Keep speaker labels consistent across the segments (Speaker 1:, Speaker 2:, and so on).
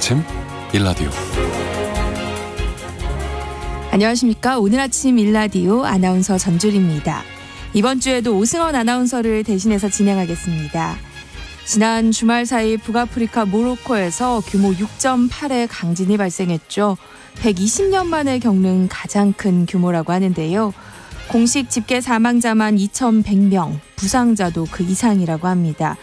Speaker 1: 아침 일라디오.
Speaker 2: 안녕하십니까. 오늘 아침 일라디오 아나운서 전주리입니다. 이번 주에도 오승원 아나운서를 대신해서 진행하겠습니다. 지난 주말 사이 북아프리카 모로코에서 규모 6.8의 강진이 발생했죠. 120년 만에 겪는 가장 큰 규모라고 하는데요. 공식 집계 사망자만 2,100명, 부상자도 그 이상이라고 합니다.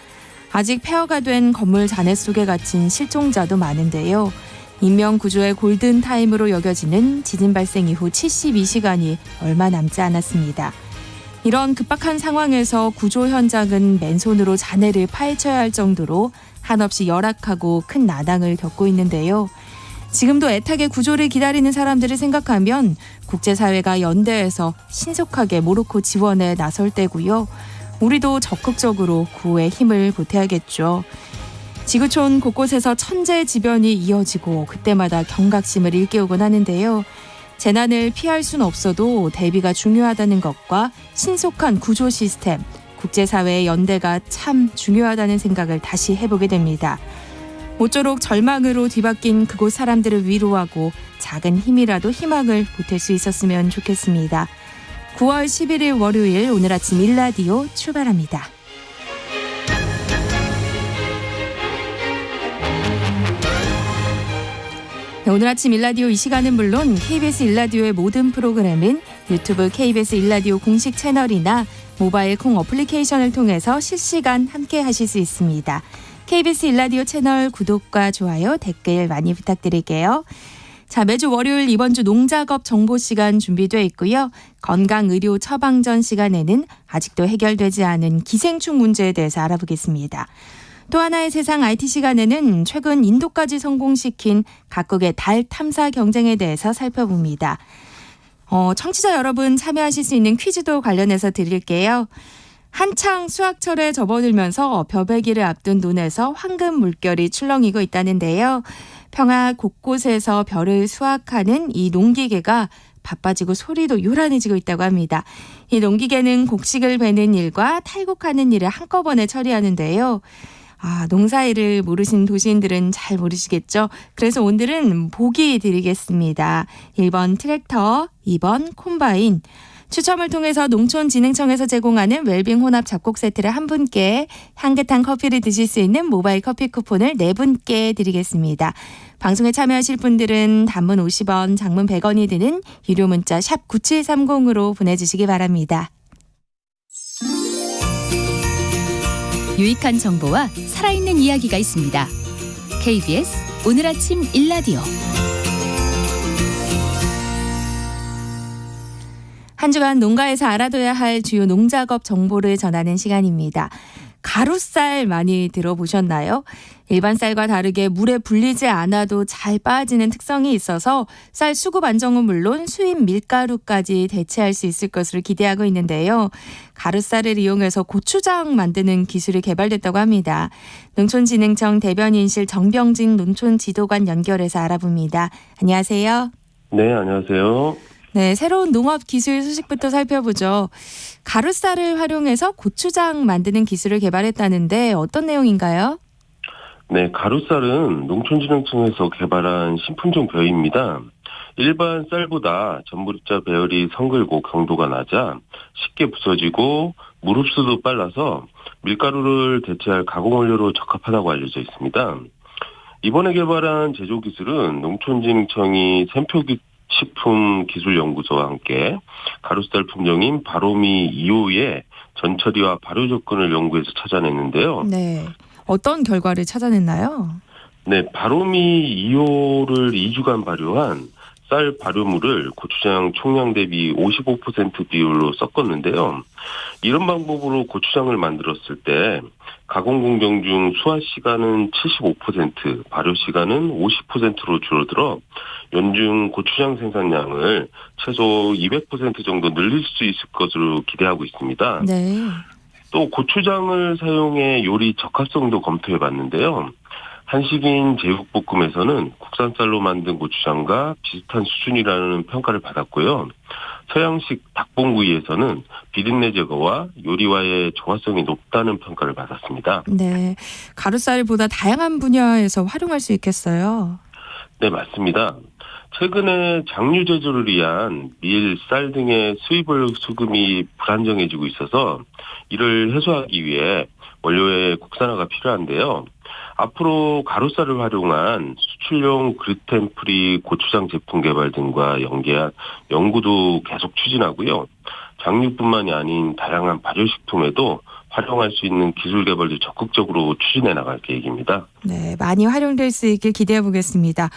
Speaker 2: 아직 폐허가 된 건물 잔해 속에 갇힌 실종자도 많은데요. 인명구조의 골든타임으로 여겨지는 지진 발생 이후 72시간이 얼마 남지 않았습니다. 이런 급박한 상황에서 구조 현장은 맨손으로 잔해를 파헤쳐야 할 정도로 한없이 열악하고 큰 난항을 겪고 있는데요. 지금도 애타게 구조를 기다리는 사람들을 생각하면 국제사회가 연대해서 신속하게 모로코 지원에 나설 때고요. 우리도 적극적으로 구호에 힘을 보태야겠죠. 지구촌 곳곳에서 천재지변이 이어지고 그때마다 경각심을 일깨우곤 하는데요. 재난을 피할 수는 없어도 대비가 중요하다는 것과 신속한 구조 시스템, 국제사회의 연대가 참 중요하다는 생각을 다시 해보게 됩니다. 모쪼록 절망으로 뒤바뀐 그곳 사람들을 위로하고 작은 힘이라도 희망을 보탤 수 있었으면 좋겠습니다. 9월 11일 월요일 오늘 아침 일라디오 출발합니다. 오늘 아침 일라디오 이 시간은 물론 KBS 일라디오의 모든 프로그램은 유튜브 KBS 일라디오 공식 채널이나 모바일 콩 어플리케이션을 통해서 실시간 함께 하실 수 있습니다. KBS 일라디오 채널 구독과 좋아요, 댓글 많이 부탁드릴게요. 자, 매주 월요일 이번 주 농작업 정보 시간 준비되어 있고요. 건강의료 처방전 시간에는 아직도 해결되지 않은 기생충 문제에 대해서 알아보겠습니다. 또 하나의 세상 IT 시간에는 최근 인도까지 성공시킨 각국의 달 탐사 경쟁에 대해서 살펴봅니다. 청취자 여러분 참여하실 수 있는 퀴즈도 관련해서 드릴게요. 한창 수학철에 접어들면서 벼베기를 앞둔 논에서 황금 물결이 출렁이고 있다는데요. 평화 곳곳에서 벼를 수확하는 이 농기계가 바빠지고 소리도 요란해지고 있다고 합니다. 이 농기계는 곡식을 베는 일과 탈곡하는 일을 한꺼번에 처리하는데요. 농사일을 모르신 도시인들은 잘 모르시겠죠? 그래서 오늘은 보기 드리겠습니다. 1번 트랙터, 2번 콤바인. 추첨을 통해서 농촌진흥청에서 제공하는 웰빙 혼합 잡곡 세트를 한 분께, 향긋한 커피를 드실 수 있는 모바일 커피 쿠폰을 4분께 드리겠습니다. 방송에 참여하실 분들은 단문 50원, 장문 100원이 드는 유료 문자 샵 9730으로 보내주시기 바랍니다.
Speaker 3: 유익한 정보와 살아있는 이야기가 있습니다. KBS 오늘 아침 일라디오.
Speaker 2: 한 주간 농가에서 알아둬야 할 주요 농작업 정보를 전하는 시간입니다. 가루쌀 많이 들어보셨나요? 일반 쌀과 다르게 물에 불리지 않아도 잘 빠지는 특성이 있어서 쌀 수급 안정은 물론 수입 밀가루까지 대체할 수 있을 것으로 기대하고 있는데요. 가루쌀을 이용해서 고추장 만드는 기술이 개발됐다고 합니다. 농촌진흥청 대변인실 정병진 농촌지도관 연결해서 알아봅니다. 안녕하세요.
Speaker 4: 네, 안녕하세요.
Speaker 2: 네, 새로운 농업 기술 소식부터 살펴보죠. 가루쌀을 활용해서 고추장 만드는 기술을 개발했다는데 어떤 내용인가요?
Speaker 4: 네, 가루쌀은 농촌진흥청에서 개발한 신품종 벼입니다. 일반 쌀보다 전분자 배열이 성글고 강도가 낮아 쉽게 부서지고 물 흡수도 빨라서 밀가루를 대체할 가공원료로 적합하다고 알려져 있습니다. 이번에 개발한 제조 기술은 농촌진흥청이 샘표식품기술연구소와 함께 가루쌀 품종인 바로미 2호의 전처리와 발효 조건을 연구해서 찾아냈는데요.
Speaker 2: 네, 어떤 결과를 찾아냈나요?
Speaker 4: 네, 바로미 2호를 2주간 발효한 쌀 발효물을 고추장 총량 대비 55% 비율로 섞었는데요. 이런 방법으로 고추장을 만들었을 때 가공 공정 중 수화 시간은 75%, 발효 시간은 50%로 줄어들어 연중 고추장 생산량을 최소 200% 정도 늘릴 수 있을 것으로 기대하고 있습니다.
Speaker 2: 네.
Speaker 4: 또 고추장을 사용해 요리 적합성도 검토해봤는데요. 한식인 제육볶음에서는 국산쌀로 만든 고추장과 비슷한 수준이라는 평가를 받았고요. 서양식 닭봉구이에서는 비린내 제거와 요리와의 조화성이 높다는 평가를 받았습니다.
Speaker 2: 네, 가루쌀을 보다 다양한 분야에서 활용할 수 있겠어요.
Speaker 4: 네, 맞습니다. 최근에 장류 제조를 위한 밀, 쌀 등의 수입을 수급이 불안정해지고 있어서 이를 해소하기 위해 원료의 국산화가 필요한데요. 앞으로 가루쌀을 활용한 수출용 글루텐 프리 고추장 제품 개발 등과 연계한 연구도 계속 추진하고요. 장류뿐만이 아닌 다양한 발효식품에도 활용할 수 있는 기술 개발도 적극적으로 추진해 나갈 계획입니다.
Speaker 2: 네, 많이 활용될 수 있길 기대해 보겠습니다.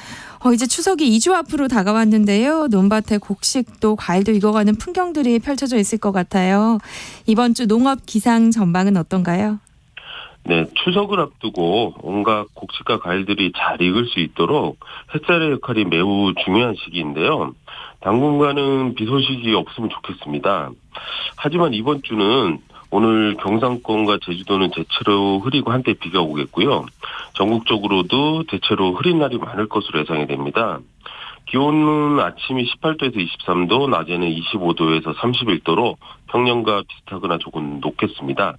Speaker 2: 이제 추석이 2주 앞으로 다가왔는데요. 논밭에 곡식도 과일도 익어가는 풍경들이 펼쳐져 있을 것 같아요. 이번 주 농업 기상 전망은 어떤가요?
Speaker 4: 네, 추석을 앞두고 온갖 곡식과 과일들이 잘 익을 수 있도록 햇살의 역할이 매우 중요한 시기인데요. 당분간은 비 소식이 없으면 좋겠습니다. 하지만 이번 주는 오늘 경상권과 제주도는 대체로 흐리고 한때 비가 오겠고요. 전국적으로도 대체로 흐린 날이 많을 것으로 예상이 됩니다. 기온은 아침이 18도에서 23도, 낮에는 25도에서 31도로 평년과 비슷하거나 조금 높겠습니다.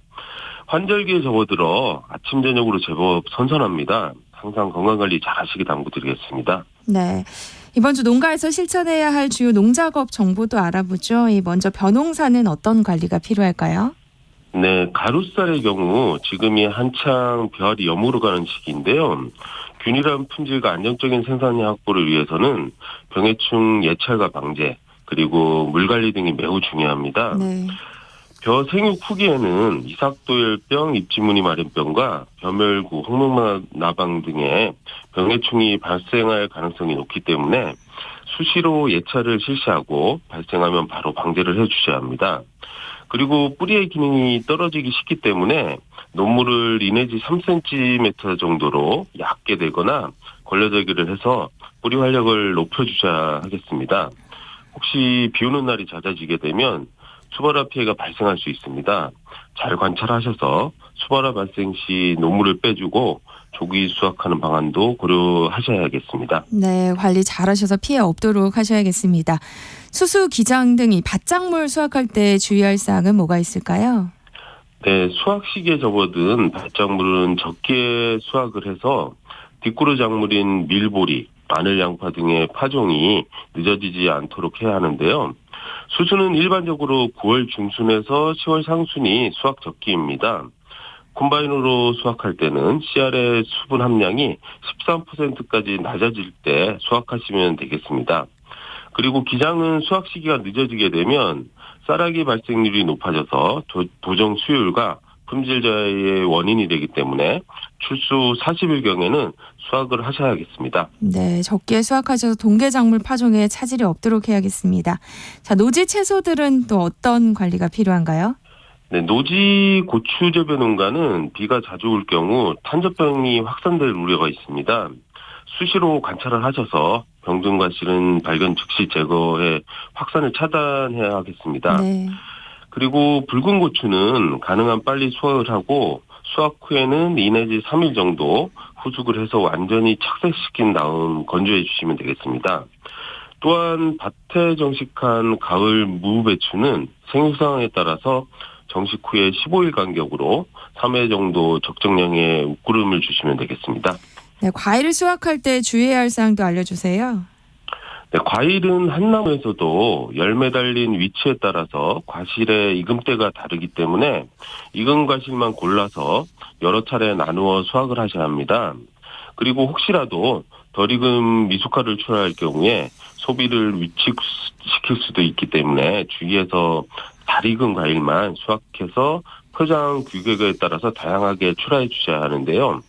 Speaker 4: 환절기에 접어들어 아침 저녁으로 제법 선선합니다. 항상 건강관리 잘 하시기 당부드리겠습니다.
Speaker 2: 네, 이번 주 농가에서 실천해야 할 주요 농작업 정보도 알아보죠. 먼저 벼농사는 어떤 관리가 필요할까요?
Speaker 4: 네, 가루쌀의 경우 지금이 한창 벼알이 여물어 가는 시기인데요. 균일한 품질과 안정적인 생산 확보를 위해서는 병해충 예찰과 방제, 그리고 물관리 등이 매우 중요합니다.
Speaker 2: 네.
Speaker 4: 벼 생육 후기에는 이삭도열병, 입지무늬 마른병과 벼멸구, 홍목나방 등의 병해충이 발생할 가능성이 높기 때문에 수시로 예찰을 실시하고 발생하면 바로 방제를 해주셔야 합니다. 그리고 뿌리의 기능이 떨어지기 쉽기 때문에 논물을 2 내지 3cm 정도로 얕게 되거나 걸레대기를 해서 뿌리 활력을 높여주셔야 하겠습니다. 혹시 비 오는 날이 잦아지게 되면 수발화 피해가 발생할 수 있습니다. 잘 관찰하셔서 수발화 발생 시 논물을 빼주고 조기 수확하는 방안도 고려하셔야겠습니다.
Speaker 2: 네, 관리 잘하셔서 피해 없도록 하셔야겠습니다. 수수, 기장 등 이 밭작물 수확할 때 주의할 사항은 뭐가 있을까요?
Speaker 4: 네, 수확 시기에 접어든 밭작물은 적게 수확을 해서 뒷구루 작물인 밀보리, 마늘, 양파 등의 파종이 늦어지지 않도록 해야 하는데요. 수수는 일반적으로 9월 중순에서 10월 상순이 수확 적기입니다. 콤바인으로 수확할 때는 씨알의 수분 함량이 13%까지 낮아질 때 수확하시면 되겠습니다. 그리고 기장은 수확 시기가 늦어지게 되면 쌀아기 발생률이 높아져서 도정 수율과 품질 저하의 원인이 되기 때문에 출수 40일경에는 수확을 하셔야겠습니다.
Speaker 2: 네, 적게 수확하셔서 동계작물 파종에 차질이 없도록 해야겠습니다. 자, 노지 채소들은 또 어떤 관리가 필요한가요?
Speaker 4: 네, 노지 고추 재배 농가는 비가 자주 올 경우 탄저병이 확산될 우려가 있습니다. 수시로 관찰을 하셔서 병든과 실은 발견 즉시 제거해 확산을 차단해야 하겠습니다.
Speaker 2: 네.
Speaker 4: 그리고 붉은 고추는 가능한 빨리 수확을 하고 수확 후에는 2 내지 3일 정도 후숙을 해서 완전히 착색시킨 다음 건조해 주시면 되겠습니다. 또한 밭에 정식한 가을 무배추는 생육 상황에 따라서 정식 후에 15일 간격으로 3회 정도 적정량의 웃구름을 주시면 되겠습니다.
Speaker 2: 네, 과일을 수확할 때 주의해야 할 사항도 알려주세요.
Speaker 4: 네, 과일은 한 나무에서도 열매 달린 위치에 따라서 과실의 익음때가 다르기 때문에 익은 과실만 골라서 여러 차례 나누어 수확을 하셔야 합니다. 그리고 혹시라도 덜 익은 미숫가루를 출하할 경우에 소비를 위축시킬 수도 있기 때문에 주의해서 잘 익은 과일만 수확해서 포장 규격에 따라서 다양하게 출하해 주셔야 하는데요.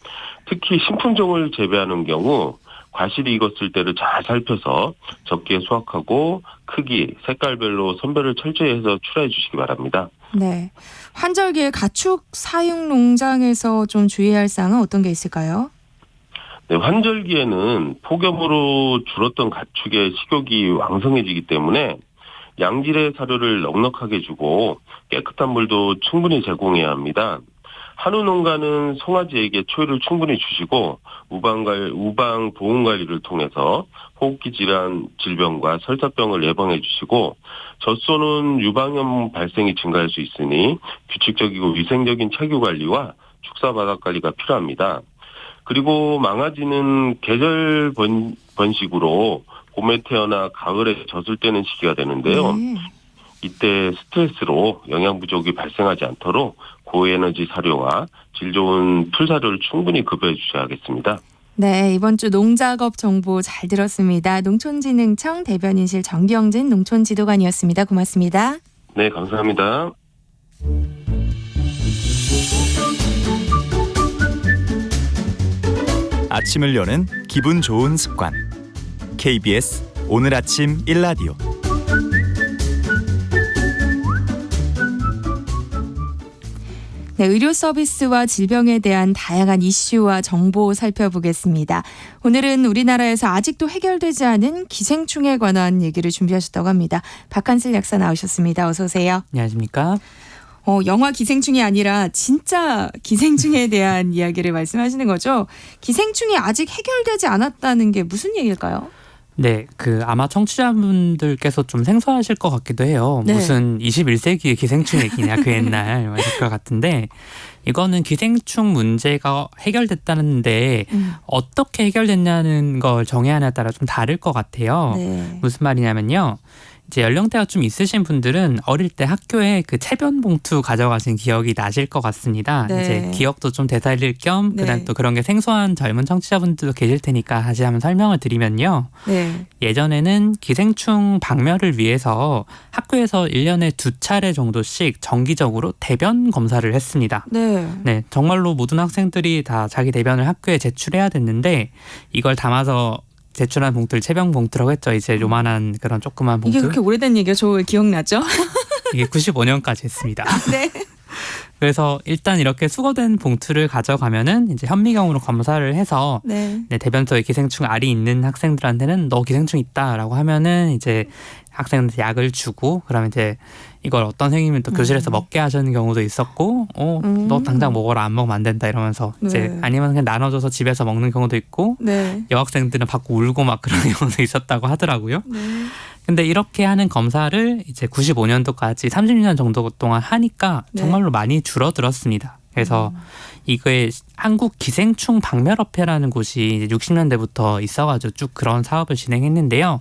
Speaker 4: 특히 신품종을 재배하는 경우 과실이 익었을 때를 잘 살펴서 적게 수확하고 크기, 색깔별로 선별을 철저히 해서 출하해 주시기 바랍니다.
Speaker 2: 네, 환절기에 가축 사육 농장에서 좀 주의해야 할 사항은 어떤 게 있을까요?
Speaker 4: 네, 환절기에는 폭염으로 줄었던 가축의 식욕이 왕성해지기 때문에 양질의 사료를 넉넉하게 주고 깨끗한 물도 충분히 제공해야 합니다. 한우 농가는 송아지에게 초유를 충분히 주시고 우방 보온 관리를 통해서 호흡기 질환 질병과 설사병을 예방해 주시고 젖소는 유방염 발생이 증가할 수 있으니 규칙적이고 위생적인 착유 관리와 축사 바닥 관리가 필요합니다. 그리고 망아지는 계절 번식으로 봄에 태어나 가을에 젖을 떼는 시기가 되는데요.
Speaker 2: 네.
Speaker 4: 이때 스트레스로 영양 부족이 발생하지 않도록 고에너지 사료와 질 좋은 풀사료를 충분히 급여해 주셔야겠습니다.
Speaker 2: 네, 이번 주 농작업 정보 잘 들었습니다. 농촌진흥청 대변인실 정경진 농촌지도관이었습니다. 고맙습니다.
Speaker 4: 네, 감사합니다.
Speaker 1: 아침을 여는 기분 좋은 습관. KBS 오늘 아침 1라디오.
Speaker 2: 네, 의료 서비스와 질병에 대한 다양한 이슈와 정보 살펴보겠습니다. 오늘은 우리나라에서 아직도 해결되지 않은 기생충에 관한 얘기를 준비하셨다고 합니다. 박한슬 약사 나오셨습니다. 어서 오세요.
Speaker 5: 안녕하십니까?
Speaker 2: 영화 기생충이 아니라 진짜 기생충에 대한 이야기를 말씀하시는 거죠? 기생충이 아직 해결되지 않았다는 게 무슨 얘기일까요?
Speaker 5: 네, 아마 청취자분들께서 좀 생소하실 것 같기도 해요.
Speaker 2: 네.
Speaker 5: 무슨 21세기의 기생충 얘기냐, 그 옛날 이럴 것 같은데, 이거는 기생충 문제가 해결됐다는데 어떻게 해결됐냐는 걸 정의하냐에 따라 좀 다를 것 같아요.
Speaker 2: 네.
Speaker 5: 무슨 말이냐면요. 이제 연령대가 좀 있으신 분들은 어릴 때 학교에 체변 봉투 가져가신 기억이 나실 것 같습니다.
Speaker 2: 네.
Speaker 5: 이제 기억도 좀 되살릴 겸 그다음
Speaker 2: 네.
Speaker 5: 또 그런 게 생소한 젊은 청취자분들도 계실 테니까 다시 한번 설명을 드리면요.
Speaker 2: 네.
Speaker 5: 예전에는 기생충 박멸을 위해서 학교에서 1년에 2차례 정도씩 정기적으로 대변 검사를 했습니다.
Speaker 2: 네.
Speaker 5: 네, 정말로 모든 학생들이 다 자기 대변을 학교에 제출해야 됐는데 이걸 담아서 제출한 봉투를 체병 봉투라고 했죠. 이제 요만한 그런 조그만 봉투.
Speaker 2: 이게 그렇게 오래된 얘기가 저 기억나죠?
Speaker 5: 이게 95년까지 했습니다.
Speaker 2: 네.
Speaker 5: 그래서 일단 이렇게 수거된 봉투를 가져가면은 이제 현미경으로 검사를 해서
Speaker 2: 네.
Speaker 5: 네, 대변소에 기생충 알이 있는 학생들한테는 너 기생충 있다라고 하면은 이제 학생한테 약을 주고 그러면 이제 이걸 어떤 선생님은 또 교실에서 먹게 하시는 경우도 있었고 너 당장 먹어라 안 먹으면 안 된다 이러면서 이제
Speaker 2: 네.
Speaker 5: 아니면 그냥 나눠줘서 집에서 먹는 경우도 있고
Speaker 2: 네.
Speaker 5: 여학생들은 받고 울고 막 그런 경우도 있었다고 하더라고요.
Speaker 2: 네.
Speaker 5: 근데 이렇게 하는 검사를 이제 95년도까지 30년 정도 동안 하니까
Speaker 2: 네.
Speaker 5: 정말로 많이 줄어들었습니다. 그래서 이거에 한국 기생충 박멸협회라는 곳이 이제 60년대부터 있어가지고 쭉 그런 사업을 진행했는데요.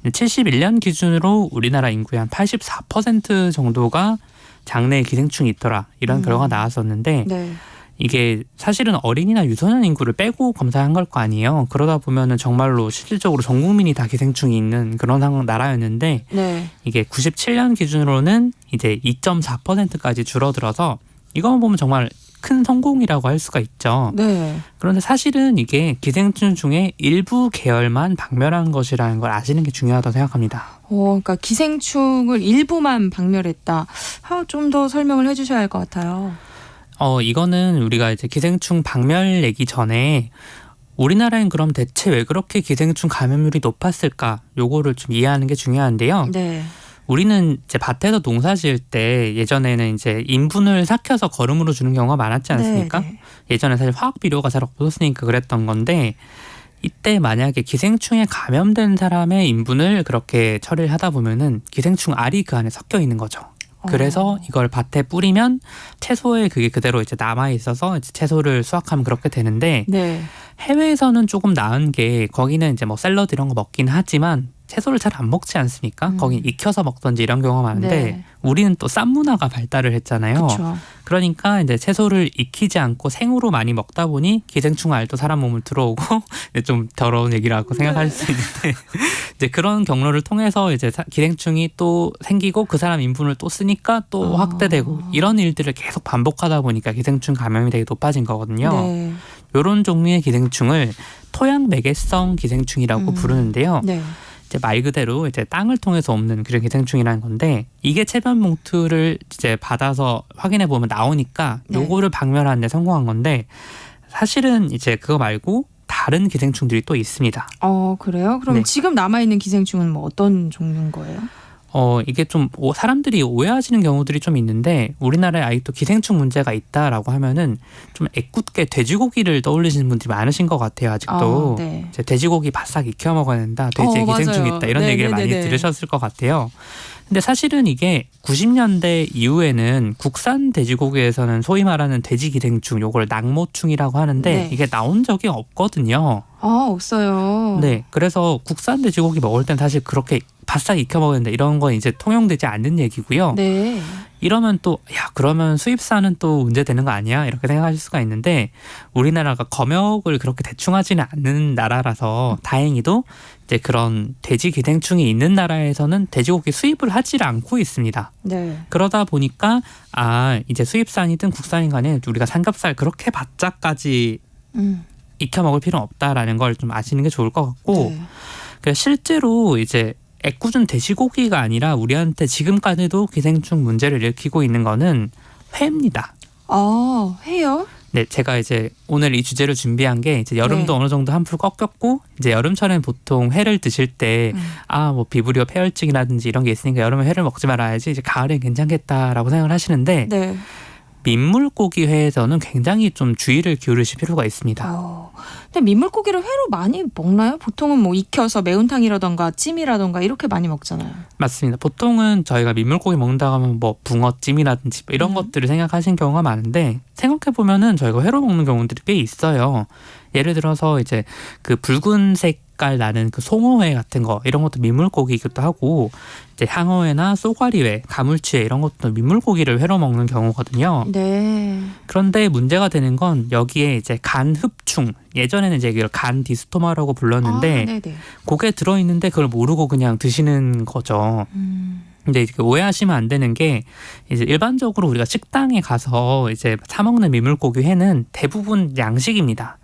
Speaker 5: 71년 기준으로 우리나라 인구의 한 84% 정도가 장내에 기생충이 있더라 이런 결과가 나왔었는데
Speaker 2: 네.
Speaker 5: 이게 사실은 어린이나 유소년 인구를 빼고 검사한 걸 거 아니에요. 그러다 보면은 정말로 실질적으로 전 국민이 다 기생충이 있는 그런 나라였는데
Speaker 2: 네.
Speaker 5: 이게 97년 기준으로는 이제 2.4%까지 줄어들어서 이거만 보면 정말 큰 성공이라고 할 수가 있죠.
Speaker 2: 네.
Speaker 5: 그런데 사실은 이게 기생충 중에 일부 계열만 박멸한 것이라는 걸 아시는 게 중요하다고 생각합니다.
Speaker 2: 그러니까 기생충을 일부만 박멸했다. 좀 더 설명을 해주셔야 할 것 같아요.
Speaker 5: 이거는 우리가 이제 기생충 박멸 얘기 전에 우리나라엔 그럼 대체 왜 그렇게 기생충 감염률이 높았을까? 요거를 좀 이해하는 게 중요한데요.
Speaker 2: 네.
Speaker 5: 우리는 이제 밭에서 농사 지을 때 예전에는 이제 인분을 삭혀서 거름으로 주는 경우가 많았지 않습니까?
Speaker 2: 네.
Speaker 5: 예전에 사실 화학 비료가 잘 없었으니까 그랬던 건데 이때 만약에 기생충에 감염된 사람의 인분을 그렇게 처리를 하다 보면은 기생충 알이 그 안에 섞여 있는 거죠. 그래서 이걸 밭에 뿌리면 채소에 그게 그대로 이제 남아 있어서 이제 채소를 수확하면 그렇게 되는데
Speaker 2: 네.
Speaker 5: 해외에서는 조금 나은 게 거기는 이제 뭐 샐러드 이런 거 먹긴 하지만 채소를 잘 안 먹지 않습니까? 거긴 익혀서 먹던지 이런 경우가 많은데
Speaker 2: 네.
Speaker 5: 우리는 또 쌈 문화가 발달을 했잖아요.
Speaker 2: 그렇죠.
Speaker 5: 그러니까 이제 채소를 익히지 않고 생으로 많이 먹다 보니 기생충 알도 사람 몸을 들어오고 좀 더러운 얘기라고 생각할 수 있는데 이제 그런 경로를 통해서 이제 기생충이 또 생기고 그 사람 인분을 또 쓰니까 또 확대되고 이런 일들을 계속 반복하다 보니까 기생충 감염이 되게 높아진 거거든요.
Speaker 2: 네.
Speaker 5: 이런 종류의 기생충을 토양 매개성 기생충이라고 부르는데요.
Speaker 2: 네.
Speaker 5: 이제 말 그대로 이제 땅을 통해서 옵는 그런 기생충이라는 건데 이게 체변 봉투를 이제 받아서 확인해 보면 나오니까
Speaker 2: 네.
Speaker 5: 요거를 박멸하는 데 성공한 건데 사실은 이제 그거 말고 다른 기생충들이 또 있습니다.
Speaker 2: 그래요? 그럼
Speaker 5: 네.
Speaker 2: 지금 남아있는 기생충은 뭐 어떤 종류인 거예요?
Speaker 5: 이게 좀 사람들이 오해하시는 경우들이 좀 있는데 우리나라에 아직도 기생충 문제가 있다라고 하면은 좀 애꿎게 돼지고기를 떠올리시는 분들이 많으신 것 같아요. 아직도
Speaker 2: 네.
Speaker 5: 이제 돼지고기 바싹 익혀 먹어야 된다. 돼지에 기생충이
Speaker 2: 맞아요.
Speaker 5: 있다. 이런 얘기를 많이 들으셨을 것 같아요. 근데 사실은 이게 90년대 이후에는 국산 돼지고기에서는 소위 말하는 돼지 기생충, 요걸 낙모충이라고 하는데
Speaker 2: 네.
Speaker 5: 이게 나온 적이 없거든요.
Speaker 2: 없어요.
Speaker 5: 네, 그래서 국산 돼지고기 먹을 땐 사실 그렇게 바싹 익혀 먹는데 이런 건 이제 통용되지 않는 얘기고요.
Speaker 2: 네.
Speaker 5: 이러면 또 그러면 수입산은 또 문제되는 거 아니야? 이렇게 생각하실 수가 있는데 우리나라가 검역을 그렇게 대충 하지는 않는 나라라서 다행히도 이제 그런 돼지 기생충이 있는 나라에서는 돼지고기 수입을 하질 않고 있습니다.
Speaker 2: 네.
Speaker 5: 그러다 보니까 이제 수입산이든 국산인 간에 우리가 삼겹살 그렇게 바짝까지 익혀 먹을 필요는 없다라는 걸 좀 아시는 게 좋을 것 같고
Speaker 2: 네.
Speaker 5: 그래서 실제로 이제 애꿎은 돼지고기가 아니라 우리한테 지금까지도 기생충 문제를 일으키고 있는 거는 회입니다.
Speaker 2: 회요?
Speaker 5: 네, 제가 이제 오늘 이 주제를 준비한 게 이제 여름도
Speaker 2: 네.
Speaker 5: 어느 정도 한풀 꺾였고 이제 여름철엔 보통 회를 드실 때 뭐 비브리오 폐혈증이라든지 이런 게 있으니까 여름에 회를 먹지 말아야지 이제 가을엔 괜찮겠다라고 생각을 하시는데
Speaker 2: 네.
Speaker 5: 민물고기 회에서는 굉장히 좀 주의를 기울이실 필요가 있습니다.
Speaker 2: 근데 민물고기를 회로 많이 먹나요? 보통은 뭐 익혀서 매운탕이라던가 찜이라던가 이렇게 많이 먹잖아요.
Speaker 5: 맞습니다. 보통은 저희가 민물고기 먹는다고 하면 뭐 붕어찜이라든지 뭐 이런 것들을 생각하시는 경우가 많은데 생각해 보면은 저희가 회로 먹는 경우들이 꽤 있어요. 예를 들어서 이제 그 붉은색 깔 나는 그 송어회 같은 거 이런 것도 민물고기이기도 하고 이제 향어회나 쏘가리회, 가물치회 이런 것도 민물고기를 회로 먹는 경우거든요.
Speaker 2: 네.
Speaker 5: 그런데 문제가 되는 건 여기에 이제 간 흡충 예전에는 이제 이걸 간 디스토마라고 불렀는데
Speaker 2: 네네.
Speaker 5: 그게 들어있는데 그걸 모르고 그냥 드시는 거죠. 근데 이렇게 오해하시면 안 되는 게 이제 일반적으로 우리가 식당에 가서 이제 사 먹는 민물고기 회는 대부분 양식입니다.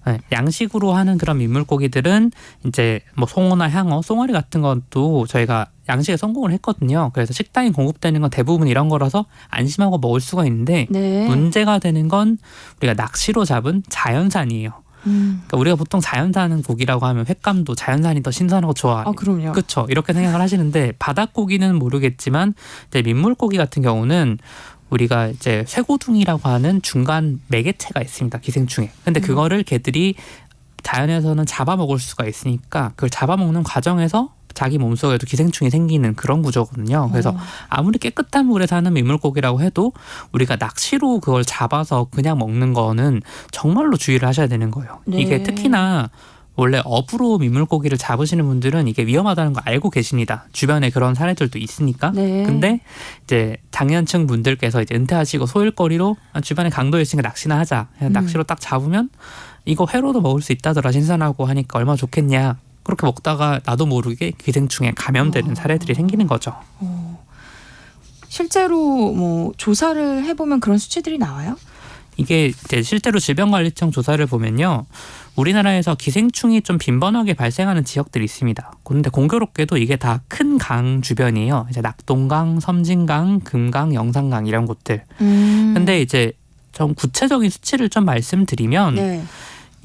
Speaker 5: 네, 양식으로 하는 그런 민물고기들은 이제 뭐 송어나 향어, 쏘가리 같은 것도 저희가 양식에 성공을 했거든요. 그래서 식당에 공급되는 건 대부분 이런 거라서 안심하고 먹을 수가 있는데
Speaker 2: 네.
Speaker 5: 문제가 되는 건 우리가 낚시로 잡은 자연산이에요. 그러니까 우리가 보통 자연산 고기라고 하면 횟감도 자연산이 더 신선하고 좋아.
Speaker 2: 그럼요.
Speaker 5: 그렇죠. 이렇게 생각을 하시는데 바닷고기는 모르겠지만 이제 민물고기 같은 경우는 우리가 이제 쇠고둥이라고 하는 중간 매개체가 있습니다. 기생충에. 근데 그거를 개들이 자연에서는 잡아먹을 수가 있으니까 그걸 잡아먹는 과정에서 자기 몸속에도 기생충이 생기는 그런 구조거든요. 그래서 아무리 깨끗한 물에 사는 민물고기라고 해도 우리가 낚시로 그걸 잡아서 그냥 먹는 거는 정말로 주의를 하셔야 되는 거예요.
Speaker 2: 네.
Speaker 5: 이게 특히나 원래 어부로 민물고기를 잡으시는 분들은 이게 위험하다는 거 알고 계십니다. 주변에 그런 사례들도 있으니까.
Speaker 2: 네.
Speaker 5: 근데 이제 장년층 분들께서 이제 은퇴하시고 소일거리로 주변에 강도에 있으니까 낚시나 하자. 그냥 낚시로 딱 잡으면 이거 회로도 먹을 수 있다더라. 신선하고 하니까 얼마나 좋겠냐. 그렇게 먹다가 나도 모르게 기생충에 감염되는 사례들이 생기는 거죠.
Speaker 2: 실제로 뭐 조사를 해보면 그런 수치들이 나와요?
Speaker 5: 이게 이제 실제로 질병관리청 조사를 보면요. 우리나라에서 기생충이 좀 빈번하게 발생하는 지역들이 있습니다. 그런데 공교롭게도 이게 다 큰 강 주변이에요. 이제 낙동강, 섬진강, 금강, 영산강 이런 곳들. 근데 이제 좀 구체적인 수치를 좀 말씀드리면
Speaker 2: 네.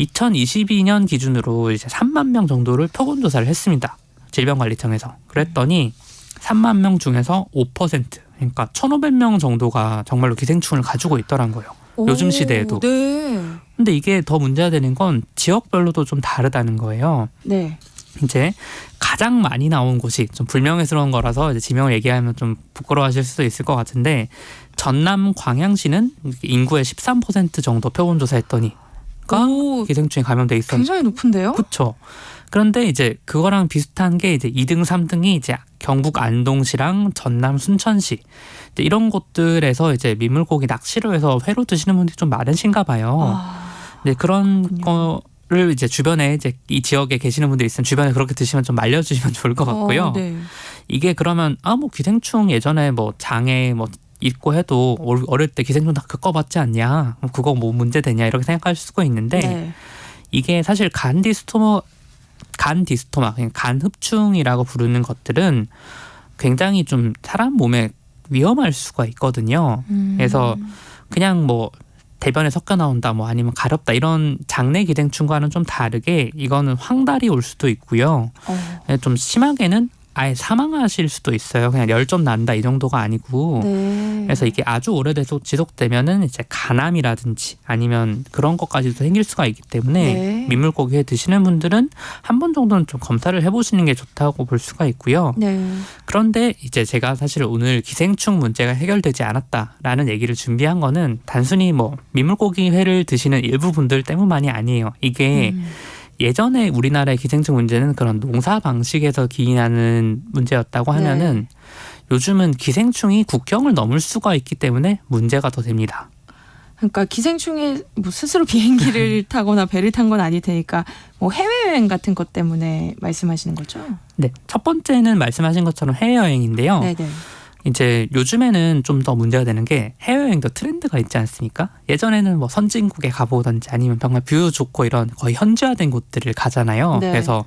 Speaker 5: 2022년 기준으로 이제 3만 명 정도를 표본 조사를 했습니다. 질병관리청에서. 그랬더니 3만 명 중에서 5% 그러니까 1,500명 정도가 정말로 기생충을 가지고 있더란 거예요. 요즘 시대에도.
Speaker 2: 네.
Speaker 5: 근데 이게 더 문제가 되는 건 지역별로도 좀 다르다는 거예요.
Speaker 2: 네.
Speaker 5: 이제 가장 많이 나온 곳이 좀 불명예스러운 거라서 이제 지명을 얘기하면 좀 부끄러워하실 수도 있을 것 같은데 전남 광양시는 인구의 13% 정도 표본 조사했더니 기생충에 감염돼 있었는데
Speaker 2: 굉장히 높은데요?
Speaker 5: 그렇죠. 그런데 이제 그거랑 비슷한 게 이제 2등, 3등이 이제 경북 안동시랑 전남 순천시 이런 곳들에서 이제 민물고기 낚시로 해서 회로 드시는 분들이 좀 많으신가 봐요. 네, 그런 거를 이제 주변에 이제 이 지역에 계시는 분들이 있으면 주변에 그렇게 드시면 좀 말려주시면 좋을 것 같고요.
Speaker 2: 네.
Speaker 5: 이게 그러면 뭐 기생충 예전에 뭐 장에 뭐 있고 해도 어릴 때 기생충 다 겪어봤지 않냐? 그거 뭐 문제 되냐? 이렇게 생각할 수가 있는데
Speaker 2: 네.
Speaker 5: 이게 사실 간 디스토마, 간 흡충이라고 부르는 것들은 굉장히 좀 사람 몸에 위험할 수가 있거든요. 그래서 그냥 뭐 대변에 섞여 나온다, 뭐 아니면 가렵다 이런 장내 기생충과는 좀 다르게 이거는 황달이 올 수도 있고요. 좀 심하게는 아예 사망하실 수도 있어요. 그냥 열 좀 난다 이 정도가 아니고.
Speaker 2: 네.
Speaker 5: 그래서 이게 아주 오래돼서 지속되면은 이제 간암이라든지 아니면 그런 것까지도 생길 수가 있기 때문에
Speaker 2: 네.
Speaker 5: 민물고기 회 드시는 분들은 한 번 정도는 좀 검사를 해보시는 게 좋다고 볼 수가 있고요.
Speaker 2: 네.
Speaker 5: 그런데 이제 제가 사실 오늘 기생충 문제가 해결되지 않았다라는 얘기를 준비한 거는 단순히 뭐 민물고기 회를 드시는 일부 분들 때문만이 아니에요. 이게 예전에 우리나라의 기생충 문제는 그런 농사 방식에서 기인하는 문제였다고 하면은 요즘은 기생충이 국경을 넘을 수가 있기 때문에 문제가 더 됩니다.
Speaker 2: 그러니까 기생충이 뭐 스스로 비행기를 타거나 배를 탄 건 아닐 테니까 뭐 해외여행 같은 것 때문에 말씀하시는 거죠?
Speaker 5: 네, 첫 번째는 말씀하신 것처럼 해외여행인데요.
Speaker 2: 네네.
Speaker 5: 이제 요즘에는 좀 더 문제가 되는 게 해외여행도 트렌드가 있지 않습니까? 예전에는 뭐 선진국에 가보던지 아니면 정말 뷰 좋고 이런 거의 현지화된 곳들을 가잖아요.
Speaker 2: 네.
Speaker 5: 그래서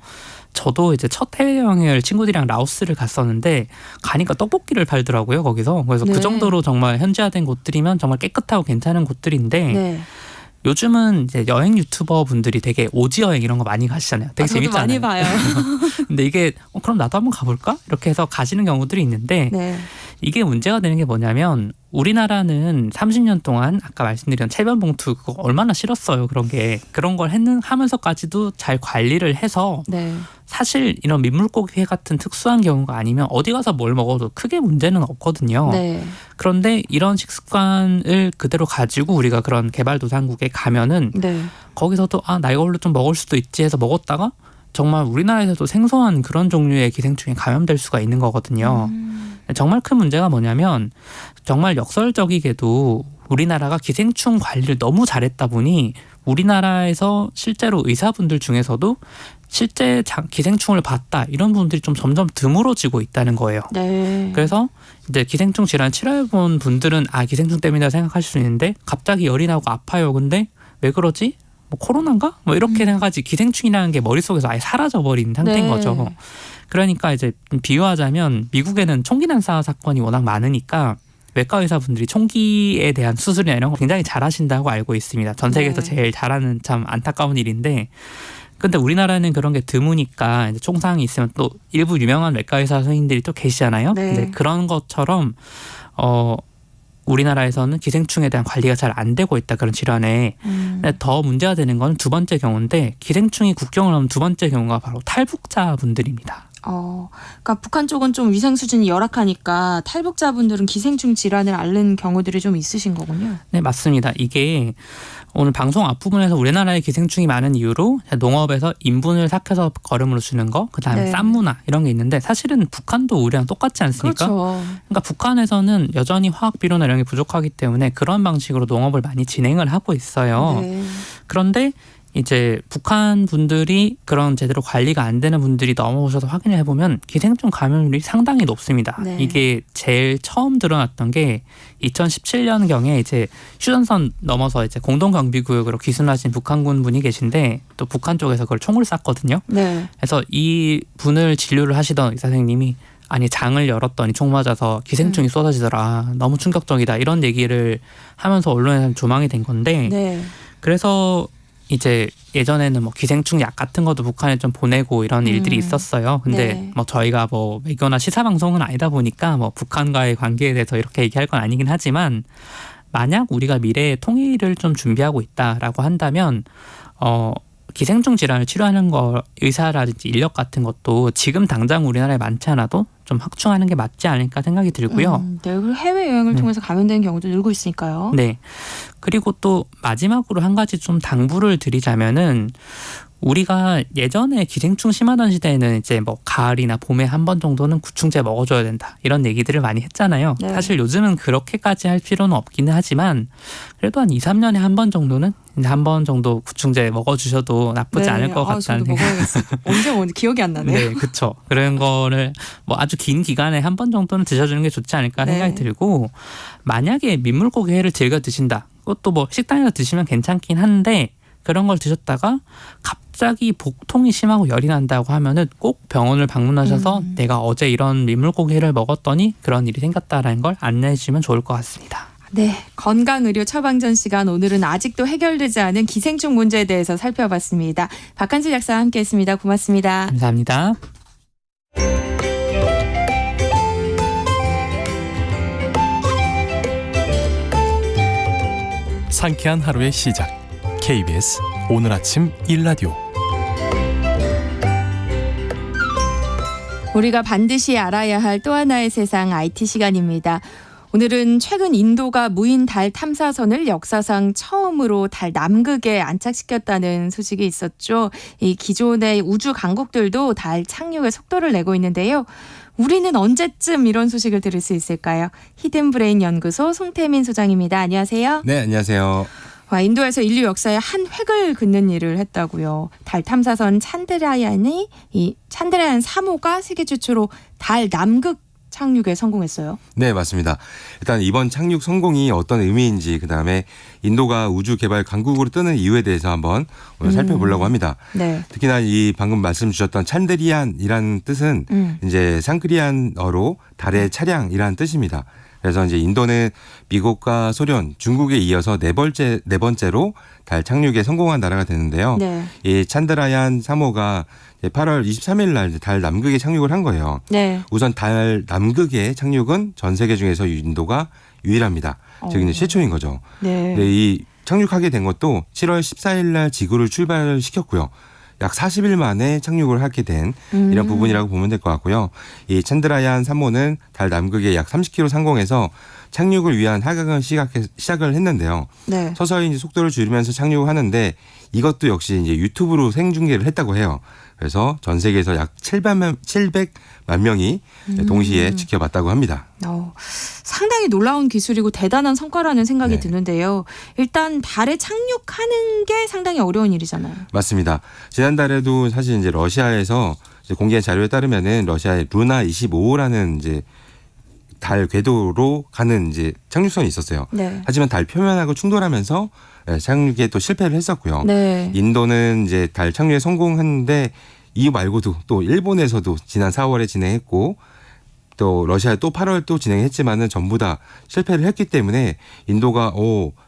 Speaker 5: 저도 이제 첫 해외여행을 친구들이랑 라오스를 갔었는데 가니까 떡볶이를 팔더라고요, 거기서. 그래서
Speaker 2: 네.
Speaker 5: 그 정도로 정말 현지화된 곳들이면 정말 깨끗하고 괜찮은 곳들인데
Speaker 2: 네.
Speaker 5: 요즘은 이제 여행 유튜버 분들이 되게 오지 여행 이런 거 많이 가시잖아요. 되게
Speaker 2: 저도
Speaker 5: 재밌잖아요.
Speaker 2: 많이 봐요.
Speaker 5: 근데 이게 그럼 나도 한번 가볼까? 이렇게 해서 가시는 경우들이 있는데
Speaker 2: 네.
Speaker 5: 이게 문제가 되는 게 뭐냐면 우리나라는 30년 동안 아까 말씀드린 체변 봉투 그거 얼마나 싫었어요. 그런 걸 하면서까지도 잘 관리를 해서
Speaker 2: 네.
Speaker 5: 사실 이런 민물고기 회 같은 특수한 경우가 아니면 어디 가서 뭘 먹어도 크게 문제는 없거든요.
Speaker 2: 네.
Speaker 5: 그런데 이런 식습관을 그대로 가지고 우리가 그런 개발도상국에 가면은
Speaker 2: 네.
Speaker 5: 거기서도 나 이걸로 좀 먹을 수도 있지 해서 먹었다가 정말 우리나라에서도 생소한 그런 종류의 기생충에 감염될 수가 있는 거거든요. 정말 큰 문제가 뭐냐면 정말 역설적이게도 우리나라가 기생충 관리를 너무 잘했다 보니 우리나라에서 실제로 의사분들 중에서도 실제 기생충을 봤다 이런 분들이 좀 점점 드물어지고 있다는 거예요.
Speaker 2: 네.
Speaker 5: 그래서 이제 기생충 질환 치료해본 분들은 기생충 때문이라 생각할 수 있는데 갑자기 열이 나고 아파요. 근데 왜 그러지? 뭐 코로나인가? 뭐 이렇게 생각하지 기생충이라는 게 머릿속에서 아예 사라져버린 상태인
Speaker 2: 네.
Speaker 5: 거죠. 그러니까 이제 비유하자면 미국에는 총기 난사 사건이 워낙 많으니까 외과 의사분들이 총기에 대한 수술이나 이런 거 굉장히 잘하신다고 알고 있습니다. 전 세계에서
Speaker 2: 네.
Speaker 5: 제일 잘하는 참 안타까운 일인데 근데 우리나라는 그런 게 드무니까 이제 총상이 있으면 또 일부 유명한 외과 의사 선생님들이 또 계시잖아요.
Speaker 2: 네.
Speaker 5: 근데 그런 것처럼 우리나라에서는 기생충에 대한 관리가 잘 안 되고 있다 그런 질환에 근데 더 문제가 되는 건 두 번째 경우인데 기생충이 국경을 넘은 두 번째 경우가 바로 탈북자분들입니다.
Speaker 2: 그러니까 북한 쪽은 좀 위생 수준이 열악하니까 탈북자분들은 기생충 질환을 앓는 경우들이 좀 있으신 거군요.
Speaker 5: 네, 맞습니다. 이게 오늘 방송 앞부분에서 우리나라에 기생충이 많은 이유로 농업에서 인분을 삭혀서 거름으로 주는 거, 그다음에
Speaker 2: 네.
Speaker 5: 쌈무나 이런 게 있는데 사실은 북한도 우리랑 똑같지 않습니까?
Speaker 2: 그렇죠.
Speaker 5: 그러니까 북한에서는 여전히 화학 비료나 이런 게 부족하기 때문에 그런 방식으로 농업을 많이 진행을 하고 있어요.
Speaker 2: 네.
Speaker 5: 그런데 이제 북한 분들이 그런 제대로 관리가 안 되는 분들이 넘어오셔서 확인을 해보면 기생충 감염률이 상당히 높습니다.
Speaker 2: 네.
Speaker 5: 이게 제일 처음 드러났던 게 2017년경에 이제 휴전선 넘어서 이제 공동경비구역으로 귀순하신 북한군 분이 계신데 또 북한 쪽에서 그걸 총을 쐈거든요.
Speaker 2: 네.
Speaker 5: 그래서 이 분을 진료를 하시던 의사 선생님이 아니 장을 열었더니 총 맞아서 기생충이 쏟아지더라. 너무 충격적이다. 이런 얘기를 하면서 언론에 조망이 된 건데
Speaker 2: 네.
Speaker 5: 그래서 이제 예전에는 뭐 기생충 약 같은 것도 북한에 좀 보내고 이런 일들이 있었어요. 근데
Speaker 2: 네.
Speaker 5: 뭐 저희가 뭐 외교나 시사 방송은 아니다 보니까 뭐 북한과의 관계에 대해서 이렇게 얘기할 건 아니긴 하지만 만약 우리가 미래에 통일을 좀 준비하고 있다라고 한다면 기생충 질환을 치료하는 거 의사라든지 인력 같은 것도 지금 당장 우리나라에 많지 않아도 좀 확충하는 게 맞지 않을까 생각이 들고요.
Speaker 2: 네, 그리고 해외 여행을 통해서 감염되는 경우도 늘고 있으니까요.
Speaker 5: 네. 그리고 또 마지막으로 한 가지 좀 당부를 드리자면은 우리가 예전에 기생충 심하던 시대에는 이제 뭐 가을이나 봄에 한 번 정도는 구충제 먹어줘야 된다 이런 얘기들을 많이 했잖아요.
Speaker 2: 네.
Speaker 5: 사실 요즘은 그렇게까지 할 필요는 없기는 하지만 그래도 한 2, 3년에 한 번 정도는 한 번 정도 구충제 먹어주셔도 나쁘지 않을 것 같다는
Speaker 2: 저도
Speaker 5: 생각.
Speaker 2: 먹어야겠어요. 언제 기억이 안 나네요.
Speaker 5: 네, 그렇죠. 그런 거를 뭐 아주 긴 기간에 한 번 정도는 드셔주는 게 좋지 않을까 생각이
Speaker 2: 네.
Speaker 5: 들고 만약에 민물고기 회를 즐겨 드신다. 그것도 뭐 식당에서 드시면 괜찮긴 한데 그런 걸 드셨다가 갑자기 복통이 심하고 열이 난다고 하면은 꼭 병원을 방문하셔서 내가 어제 이런 민물고기를 먹었더니 그런 일이 생겼다라는 걸 안내해 주시면 좋을 것 같습니다.
Speaker 2: 네, 건강의료 처방전 시간 오늘은 아직도 해결되지 않은 기생충 문제에 대해서 살펴봤습니다. 박한질 약사와 함께했습니다. 고맙습니다.
Speaker 5: 감사합니다.
Speaker 6: 상쾌한 하루의 시작. KBS 오늘 아침 일라디오.
Speaker 2: 우리가 반드시 알아야 할 또 하나의 세상 IT 시간입니다. 오늘은 최근 인도가 무인 달 탐사선을 역사상 처음으로 달 남극에 안착시켰다는 소식이 있었죠. 이 기존의 우주 강국들도 달 착륙에 속도를 내고 있는데요. 우리는 언제쯤 이런 소식을 들을 수 있을까요? 히든브레인 연구소 송태민 소장입니다. 안녕하세요.
Speaker 7: 네, 안녕하세요.
Speaker 2: 와, 인도에서 인류 역사에 한 획을 긋는 일을 했다고요. 달 탐사선 찬드라얀 3호가 세계 최초로 달 남극 착륙에 성공했어요.
Speaker 7: 네, 맞습니다. 일단 이번 착륙 성공이 어떤 의미인지, 그다음에 인도가 우주 개발 강국으로 뜨는 이유에 대해서 한번 오늘 살펴보려고 합니다.
Speaker 2: 네.
Speaker 7: 특히나 이 방금 말씀 주셨던 찬드리안이라는 뜻은 이제 상크리안어로 달의 차량이라는 뜻입니다. 그래서 이제 인도는 미국과 소련, 중국에 이어서 네 번째로 달 착륙에 성공한 나라가 되는데요.
Speaker 2: 네.
Speaker 7: 이 찬드라얀 3호가 8월 23일 날 달 남극에 착륙을 한 거예요.
Speaker 2: 네.
Speaker 7: 우선 달 남극의 착륙은 전 세계 중에서 인도가 유일합니다. 즉 이제 최초인 거죠.
Speaker 2: 네.
Speaker 7: 네, 이 착륙하게 된 것도 7월 14일 날 지구를 출발을 시켰고요. 약 40일 만에 착륙을 하게 된 이런 부분이라고 보면 될 것 같고요. 이 찬드라얀 3호는 달 남극에 약 30km 상공해서 착륙을 위한 하강을 시작을 했는데요.
Speaker 2: 네.
Speaker 7: 서서히 이제 속도를 줄이면서 착륙을 하는데 이것도 역시 이제 유튜브로 생중계를 했다고 해요. 그래서 전 세계에서 약 700만 명이 동시에 지켜봤다고 합니다.
Speaker 2: 상당히 놀라운 기술이고 대단한 성과라는 생각이
Speaker 7: 네.
Speaker 2: 드는데요. 일단 달에 착륙하는 게 상당히 어려운 일이잖아요.
Speaker 7: 맞습니다. 지난달에도 사실 이제 러시아에서 이제 공개한 자료에 따르면은 러시아의 루나 25호라는 이제 달 궤도로 가는 이제 착륙선이 있었어요.
Speaker 2: 네.
Speaker 7: 하지만 달 표면하고 충돌하면서 착륙에 또 실패를 했었고요.
Speaker 2: 네.
Speaker 7: 인도는 이제 달 착륙에 성공했는데 이 말고도 또 일본에서도 지난 4월에 진행했고 또 러시아 또 8월 또 진행했지만은 전부 다 실패를 했기 때문에 인도가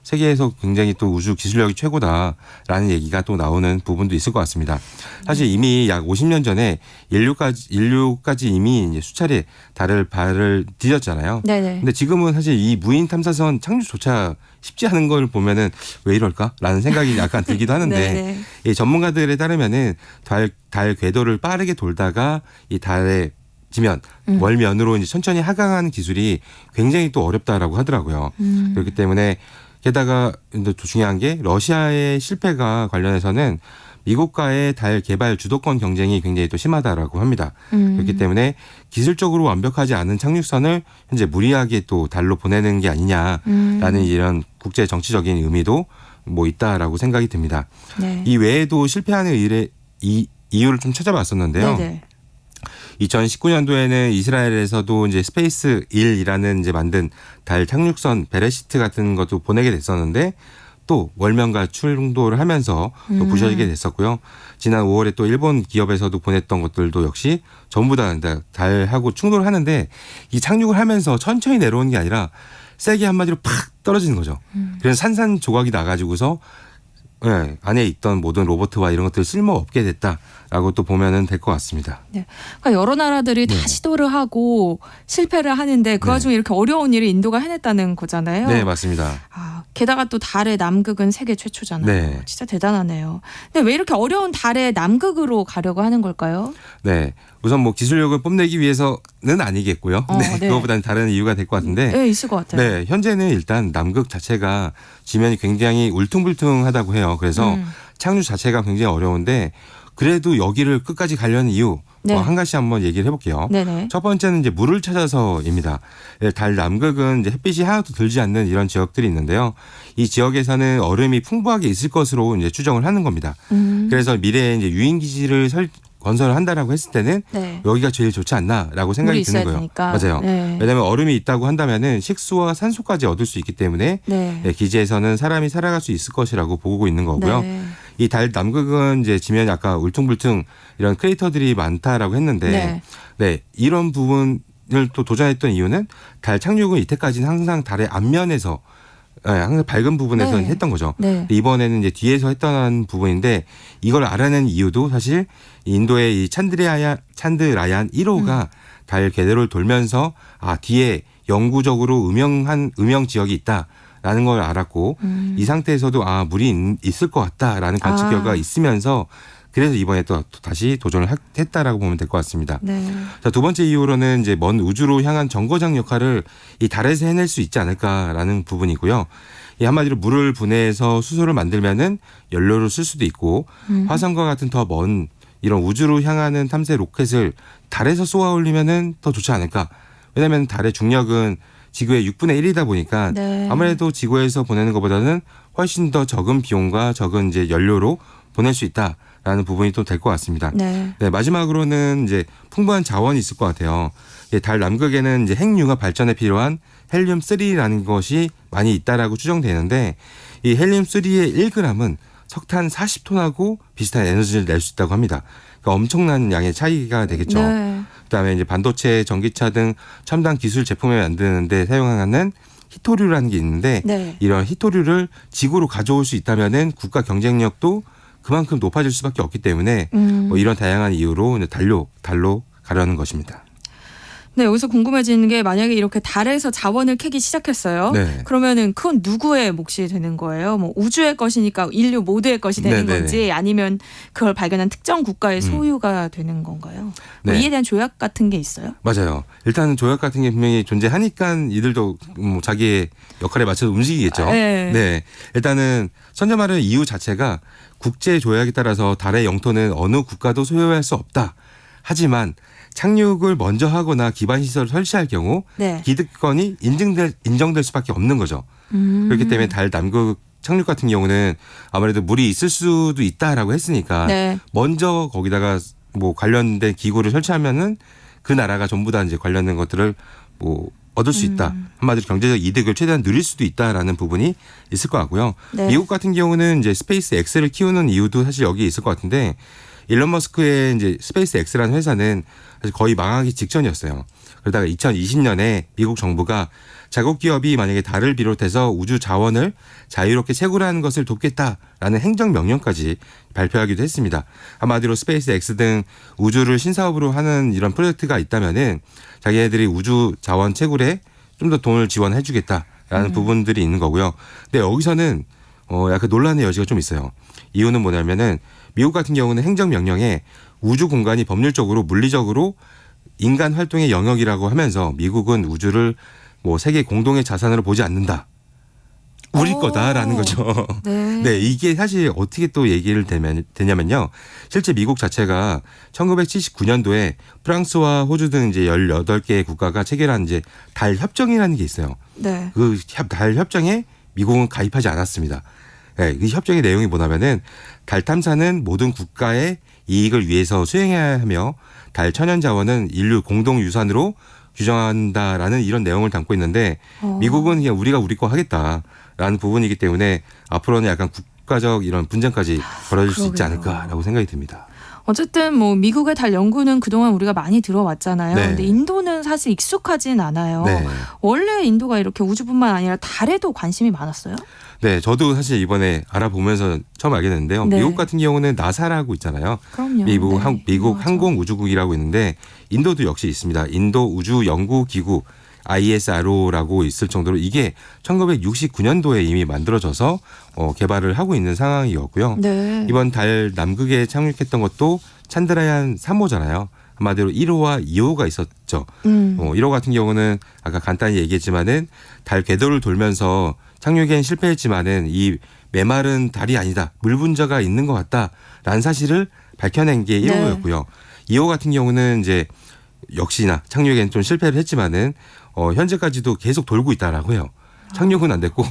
Speaker 7: 세계에서 굉장히 또 우주 기술력이 최고다라는 얘기가 또 나오는 부분도 있을 것 같습니다. 사실 이미 약 50년 전에 인류까지 이미 이제 수차례 달을 발을 디뎠잖아요.
Speaker 2: 네네.
Speaker 7: 근데 지금은 사실 이 무인 탐사선 착륙조차 쉽지 않은 걸 보면은 왜 이럴까라는 생각이 약간 들기도 하는데
Speaker 2: 네네.
Speaker 7: 이 전문가들에 따르면은 달 궤도를 빠르게 돌다가 이 달의 지면 월면으로 이제 천천히 하강하는 기술이 굉장히 또 어렵다라고 하더라고요. 그렇기 때문에 게다가 또 중요한 게 러시아의 실패가 관련해서는 미국과의 달 개발 주도권 경쟁이 굉장히 또 심하다라고 합니다. 그렇기 때문에 기술적으로 완벽하지 않은 착륙선을 현재 무리하게 또 달로 보내는 게 아니냐라는 이런 국제 정치적인 의미도 뭐 있다라고 생각이 듭니다.
Speaker 2: 네.
Speaker 7: 이 외에도 실패하는 이유를 좀 찾아봤었는데요.
Speaker 2: 네네.
Speaker 7: 2019년도에는 이스라엘에서도 이제 스페이스 1이라는 이제 만든 달 착륙선 베레시트 같은 것도 보내게 됐었는데 또 월면과 충돌을 하면서 또 부셔지게 됐었고요. 지난 5월에 또 일본 기업에서도 보냈던 것들도 역시 전부 다 달하고 충돌을 하는데 이 착륙을 하면서 천천히 내려오는 게 아니라 세게 한마디로 팍 떨어지는 거죠. 그래서 산산조각이 나가지고서 안에 있던 모든 로봇과 이런 것들 쓸모없게 됐다라고 또 보면은 될 것 같습니다.
Speaker 2: 네. 그러니까 여러 나라들이 다 시도를 하고 실패를 하는데 그 와중에 이렇게 어려운 일을 인도가 해냈다는 거잖아요.
Speaker 7: 네, 맞습니다.
Speaker 2: 게다가 또 달의 남극은 세계 최초잖아요.
Speaker 7: 네.
Speaker 2: 진짜 대단하네요. 근데 왜 이렇게 어려운 달의 남극으로 가려고 하는 걸까요?
Speaker 7: 네. 우선 뭐 기술력을 뽐내기 위해서는 아니겠고요.
Speaker 2: 네.
Speaker 7: 그거보다는 다른 이유가 될 것 같은데.
Speaker 2: 네, 있을 것 같아요.
Speaker 7: 네. 현재는 일단 남극 자체가 지면이 굉장히 울퉁불퉁하다고 해요. 그래서 착륙 자체가 굉장히 어려운데 그래도 여기를 끝까지 가려는 이유
Speaker 2: 네.
Speaker 7: 한 가지 한번 얘기를 해볼게요.
Speaker 2: 네네.
Speaker 7: 첫 번째는 이제 물을 찾아서입니다. 달 남극은 이제 햇빛이 하나도 들지 않는 이런 지역들이 있는데요. 이 지역에서는 얼음이 풍부하게 있을 것으로 이제 추정을 하는 겁니다. 그래서 미래에 이제 유인 기지를 건설을 한다라고 했을 때는
Speaker 2: 네.
Speaker 7: 여기가 제일 좋지 않나라고 생각이
Speaker 2: 물이
Speaker 7: 드는
Speaker 2: 있어야
Speaker 7: 거예요.
Speaker 2: 되니까.
Speaker 7: 맞아요.
Speaker 2: 네.
Speaker 7: 왜냐하면 얼음이 있다고 한다면은 식수와 산소까지 얻을 수 있기 때문에
Speaker 2: 네.
Speaker 7: 기지에서는 사람이 살아갈 수 있을 것이라고 보고 있는 거고요.
Speaker 2: 네.
Speaker 7: 이 달 남극은 이제 지면이 아까 울퉁불퉁 이런 크레이터들이 많다라고 했는데 네, 이런 부분을 또 도전했던 이유는 달 착륙은 이때까지는 항상 달의 앞면에서 항상 밝은 부분에서
Speaker 2: 네.
Speaker 7: 했던 거죠.
Speaker 2: 네.
Speaker 7: 이번에는 이제 뒤에서 했던 부분인데 이걸 알아낸 이유도 사실 인도의 이 찬드라얀 1호가 달 궤도를 돌면서 뒤에 영구적으로 음영 지역이 있다. 있다라는 걸 알았고 이 상태에서도 물이 있을 것 같다라는 관측 결과가 있으면서 그래서 이번에 또 다시 도전을 했다라고 보면 될 것 같습니다.
Speaker 2: 네.
Speaker 7: 자, 두 번째 이유로는 이제 먼 우주로 향한 정거장 역할을 이 달에서 해낼 수 있지 않을까라는 부분이고요. 이 한마디로 물을 분해해서 수소를 만들면은 연료로 쓸 수도 있고 화성과 같은 더 먼 이런 우주로 향하는 탐사 로켓을 달에서 쏘아 올리면은 더 좋지 않을까. 왜냐하면 달의 중력은 지구의 6분의 1이다 보니까
Speaker 2: 네.
Speaker 7: 아무래도 지구에서 보내는 것보다는 훨씬 더 적은 비용과 적은 이제 연료로 보낼 수 있다라는 부분이 또 될 것 같습니다.
Speaker 2: 네.
Speaker 7: 네, 마지막으로는 이제 풍부한 자원이 있을 것 같아요. 달 남극에는 이제 핵융합 발전에 필요한 헬륨-3라는 것이 많이 있다라고 추정되는데 이 헬륨-3의 1g은 석탄 40톤하고 비슷한 에너지를 낼 수 있다고 합니다. 그러니까 엄청난 양의 차이가 되겠죠.
Speaker 2: 네.
Speaker 7: 그다음에 이제 반도체, 전기차 등 첨단 기술 제품을 만드는데 사용하는 히토류라는 게 있는데
Speaker 2: 네.
Speaker 7: 이런 히토류를 지구로 가져올 수 있다면은 국가 경쟁력도 그만큼 높아질 수밖에 없기 때문에 뭐 이런 다양한 이유로 이제 달로 가려는 것입니다.
Speaker 2: 네, 여기서 궁금해지는 게 만약에 이렇게 달에서 자원을 캐기 시작했어요.
Speaker 7: 네.
Speaker 2: 그러면은 그건 누구의 몫이 되는 거예요? 뭐 우주의 것이니까 인류 모두의 것이 되는
Speaker 7: 네네네.
Speaker 2: 건지 아니면 그걸 발견한 특정 국가의 소유가 되는 건가요? 뭐
Speaker 7: 네.
Speaker 2: 이에 대한 조약 같은 게 있어요?
Speaker 7: 맞아요. 일단은 조약 같은 게 분명히 존재하니까 이들도 뭐 자기의 역할에 맞춰서 움직이겠죠.
Speaker 2: 네.
Speaker 7: 네. 일단은 선점하는 이유 자체가 국제 조약에 따라서 달의 영토는 어느 국가도 소유할 수 없다. 하지만 착륙을 먼저 하거나 기반 시설을 설치할 경우
Speaker 2: 네.
Speaker 7: 기득권이 인정될 수밖에 없는 거죠. 그렇기 때문에 달 남극 착륙 같은 경우는 아무래도 물이 있을 수도 있다라고 했으니까
Speaker 2: 네.
Speaker 7: 먼저 거기다가 뭐 관련된 기구를 설치하면은 그 나라가 전부 다 이제 관련된 것들을 뭐 얻을 수 있다. 한마디로 경제적 이득을 최대한 누릴 수도 있다라는 부분이 있을 것 같고요.
Speaker 2: 네.
Speaker 7: 미국 같은 경우는 이제 스페이스 X를 키우는 이유도 사실 여기에 있을 것 같은데 일론 머스크의 이제 스페이스 X라는 회사는 사실 거의 망하기 직전이었어요. 그러다가 2020년에 미국 정부가 자국 기업이 만약에 달을 비롯해서 우주 자원을 자유롭게 채굴하는 것을 돕겠다라는 행정명령까지 발표하기도 했습니다. 한마디로 스페이스 X 등 우주를 신사업으로 하는 이런 프로젝트가 있다면은 자기네들이 우주 자원 채굴에 좀 더 돈을 지원해 주겠다라는 부분들이 있는 거고요. 근데 여기서는 약간 논란의 여지가 좀 있어요. 이유는 뭐냐면은 미국 같은 경우는 행정명령에 우주 공간이 법률적으로 물리적으로 인간 활동의 영역이라고 하면서 미국은 우주를 뭐 세계 공동의 자산으로 보지 않는다. 우리 거다라는 거죠.
Speaker 2: 네.
Speaker 7: 네, 이게 사실 어떻게 또 얘기를 되냐면요. 실제 미국 자체가 1979년도에 프랑스와 호주 등 이제 18개의 국가가 체결한 이제 달 협정이라는 게 있어요.
Speaker 2: 네.
Speaker 7: 그 달 협정에 미국은 가입하지 않았습니다. 네, 이 협정의 내용이 뭐냐면은 달 탐사는 모든 국가의 이익을 위해서 수행해야 하며 달 천연 자원은 인류 공동 유산으로 규정한다라는 이런 내용을 담고 있는데 미국은 그냥 우리가 우리 거 하겠다라는 부분이기 때문에 앞으로는 약간 국가적 이런 분쟁까지 벌어질 수 있지
Speaker 2: 그러게요.
Speaker 7: 않을까라고 생각이 듭니다.
Speaker 2: 어쨌든 뭐 미국의 달 연구는 그동안 우리가 많이 들어왔잖아요.
Speaker 7: 네.
Speaker 2: 근데 인도는 사실 익숙하진 않아요.
Speaker 7: 네.
Speaker 2: 원래 인도가 이렇게 우주뿐만 아니라 달에도 관심이 많았어요?
Speaker 7: 네, 저도 사실 이번에 알아보면서 처음 알게 됐는데요.
Speaker 2: 네.
Speaker 7: 미국 같은 경우는 나사라고 있잖아요.
Speaker 2: 그럼요.
Speaker 7: 미국,
Speaker 2: 네.
Speaker 7: 미국
Speaker 2: 맞아.
Speaker 7: 항공우주국이라고 있는데 인도도 역시 있습니다. 인도 우주연구기구 ISRO라고 있을 정도로 이게 1969년도에 이미 만들어져서 개발을 하고 있는 상황이었고요.
Speaker 2: 네.
Speaker 7: 이번 달 남극에 착륙했던 것도 찬드라얀 3호잖아요. 한마디로 1호와 2호가 있었죠. 1호 같은 경우는 아까 간단히 얘기했지만은 달 궤도를 돌면서 착륙엔 실패했지만은 이 메마른 달이 아니다. 물 분자가 있는 것 같다라는 사실을 밝혀낸 게 1호였고요. 2호 같은 경우는 이제 역시나 착륙엔 좀 실패를 했지만은 현재까지도 계속 돌고 있다라고 해요. 착륙은 안 됐고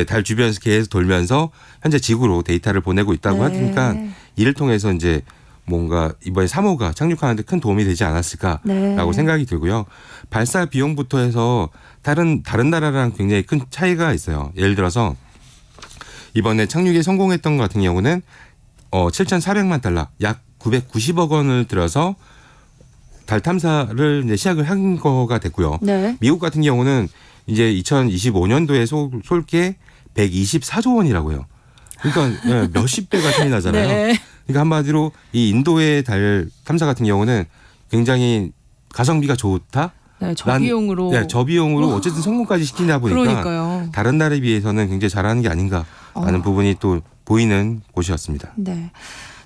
Speaker 7: 달 주변에서 계속 돌면서 현재 지구로 데이터를 보내고 있다고 하니까 이를 통해서 이제 뭔가 이번에 3호가 착륙하는데 큰 도움이 되지 않았을까라고
Speaker 2: 네.
Speaker 7: 생각이 들고요. 발사 비용부터 해서 다른 나라랑 굉장히 큰 차이가 있어요. 예를 들어서 이번에 착륙에 성공했던 것 같은 경우는 7,400만 달러, 약 990억 원을 들여서 달 탐사를 이제 시작을 한 거가 됐고요.
Speaker 2: 네.
Speaker 7: 미국 같은 경우는 이제 2025년도에 쏠게 124조 원이라고 해요. 그러니까 몇십 배가 차이 나잖아요.
Speaker 2: 네.
Speaker 7: 그러니까 한마디로 이 인도의 달 탐사 같은 경우는 굉장히 가성비가 좋다.
Speaker 2: 네, 저비용으로.
Speaker 7: 저비용으로 어쨌든 성공까지 시키다 보니까
Speaker 2: 그러니까요.
Speaker 7: 다른 나라에 비해서는 굉장히 잘하는 게 아닌가라는 부분이 또 보이는 곳이었습니다.
Speaker 2: 네.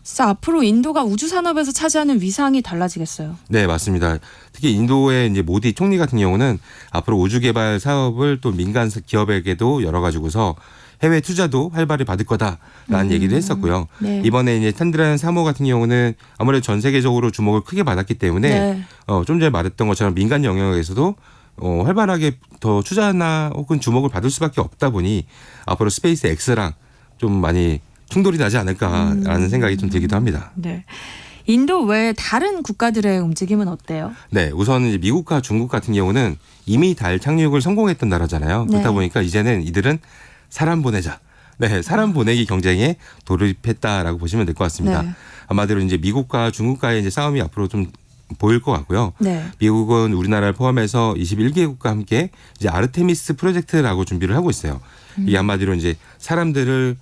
Speaker 2: 진짜 앞으로 인도가 우주 산업에서 차지하는 위상이 달라지겠어요.
Speaker 7: 네, 맞습니다. 특히 인도의 이제 모디 총리 같은 경우는 앞으로 우주 개발 사업을 또 민간 기업에게도 열어가지고서 해외 투자도 활발히 받을 거다라는 얘기도 했었고요.
Speaker 2: 네.
Speaker 7: 이번에 이제 찬드라얀 3호 같은 경우는 아무래도 전 세계적으로 주목을 크게 받았기 때문에
Speaker 2: 네.
Speaker 7: 좀 전에 말했던 것처럼 민간 영역에서도 활발하게 더 투자나 혹은 주목을 받을 수밖에 없다 보니 앞으로 스페이스 X랑 좀 많이 충돌이 나지 않을까라는 생각이 좀 들기도 합니다.
Speaker 2: 네. 인도 외 다른 국가들의 움직임은 어때요?
Speaker 7: 네, 우선 이제 미국과 중국 같은 경우는 이미 달 착륙을 성공했던 나라잖아요. 그렇다
Speaker 2: 네.
Speaker 7: 보니까 이제는 이들은 사람 보내자. 네, 사람 보내기 경쟁에 돌입했다라고 보시면 될 것 같습니다.
Speaker 2: 네.
Speaker 7: 아마도 이제 미국과 중국과의 이제 싸움이 앞으로 좀 보일 것 같고요.
Speaker 2: 네.
Speaker 7: 미국은 우리나라를 포함해서 21개국과 함께 이제 아르테미스 프로젝트라고 준비를 하고 있어요. 이게 한마디로 이제 사람들을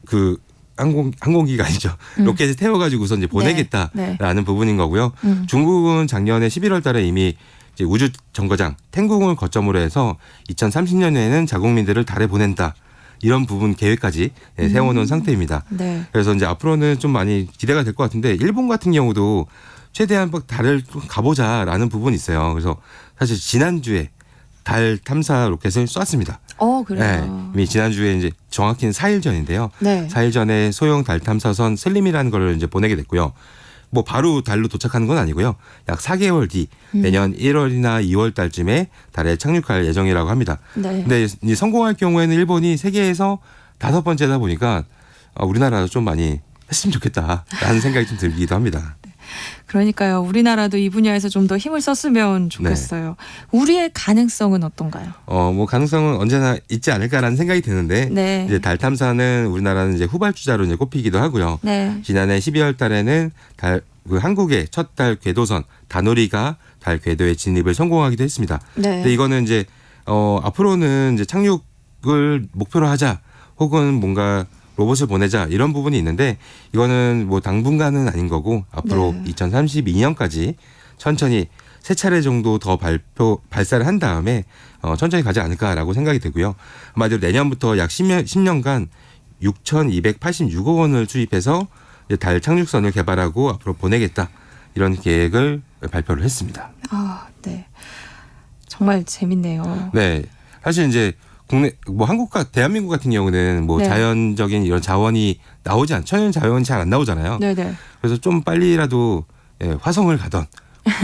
Speaker 7: 그 항공기가 아니죠. 로켓에 태워가지고서 이제 보내겠다라는 부분인 거고요. 중국은 작년에 11월달에 이미 이제 우주 정거장 텐궁을 거점으로 해서 2030년에는 자국민들을 달에 보낸다. 이런 부분 계획까지 세워놓은 상태입니다.
Speaker 2: 네.
Speaker 7: 그래서 이제 앞으로는 좀 많이 기대가 될 것 같은데 일본 같은 경우도 최대한 달을 가보자라는 부분이 있어요. 그래서 사실 지난주에 달 탐사 로켓을 쐈습니다.
Speaker 2: 그래요.
Speaker 7: 네, 이미 지난주에 이제 정확히는 4일 전인데요.
Speaker 2: 네.
Speaker 7: 4일 전에 소형 달 탐사선 슬림이라는 걸 이제 보내게 됐고요. 뭐 바로 달로 도착하는 건 아니고요. 약 4개월 뒤 내년 1월이나 2월 달쯤에 달에 착륙할 예정이라고 합니다.
Speaker 2: 네.
Speaker 7: 근데 이제 성공할 경우에는 일본이 세계에서 5번째다 보니까 우리나라도 좀 많이 했으면 좋겠다라는 생각이 좀 들기도 합니다.
Speaker 2: 그러니까요. 우리나라도 이 분야에서 좀 더 힘을 썼으면 좋겠어요. 우리의 가능성은 어떤가요?
Speaker 7: 뭐 가능성은 언제나 있지 않을까라는 생각이 드는데
Speaker 2: 네.
Speaker 7: 이제 달 탐사는 우리나라는 이제 후발주자로 이제 꼽히기도 하고요.
Speaker 2: 네.
Speaker 7: 지난해 12월 달에는 한국의 첫 달 궤도선 다누리가 달 궤도에 진입을 성공하기도 했습니다.
Speaker 2: 네.
Speaker 7: 근데 이거는 이제 앞으로는 이제 착륙을 목표로 하자 혹은 뭔가 로봇을 보내자 이런 부분이 있는데 이거는 뭐 당분간은 아닌 거고 앞으로
Speaker 2: 네.
Speaker 7: 2032년까지 천천히 3차례 정도 더 발사를 한 다음에 천천히 가지 않을까라고 생각이 되고요. 아마도 내년부터 약 10년간 6,286억 원을 투입해서 달 착륙선을 개발하고 앞으로 보내겠다 이런 계획을 발표를 했습니다.
Speaker 2: 네. 정말 재밌네요.
Speaker 7: 네, 사실 이제 국내 뭐 한국과 대한민국 같은 경우는 뭐
Speaker 2: 네.
Speaker 7: 자연적인 이런 자원이 천연 자원이 잘 안 나오잖아요.
Speaker 2: 네네.
Speaker 7: 그래서 좀 빨리라도 화성을 가던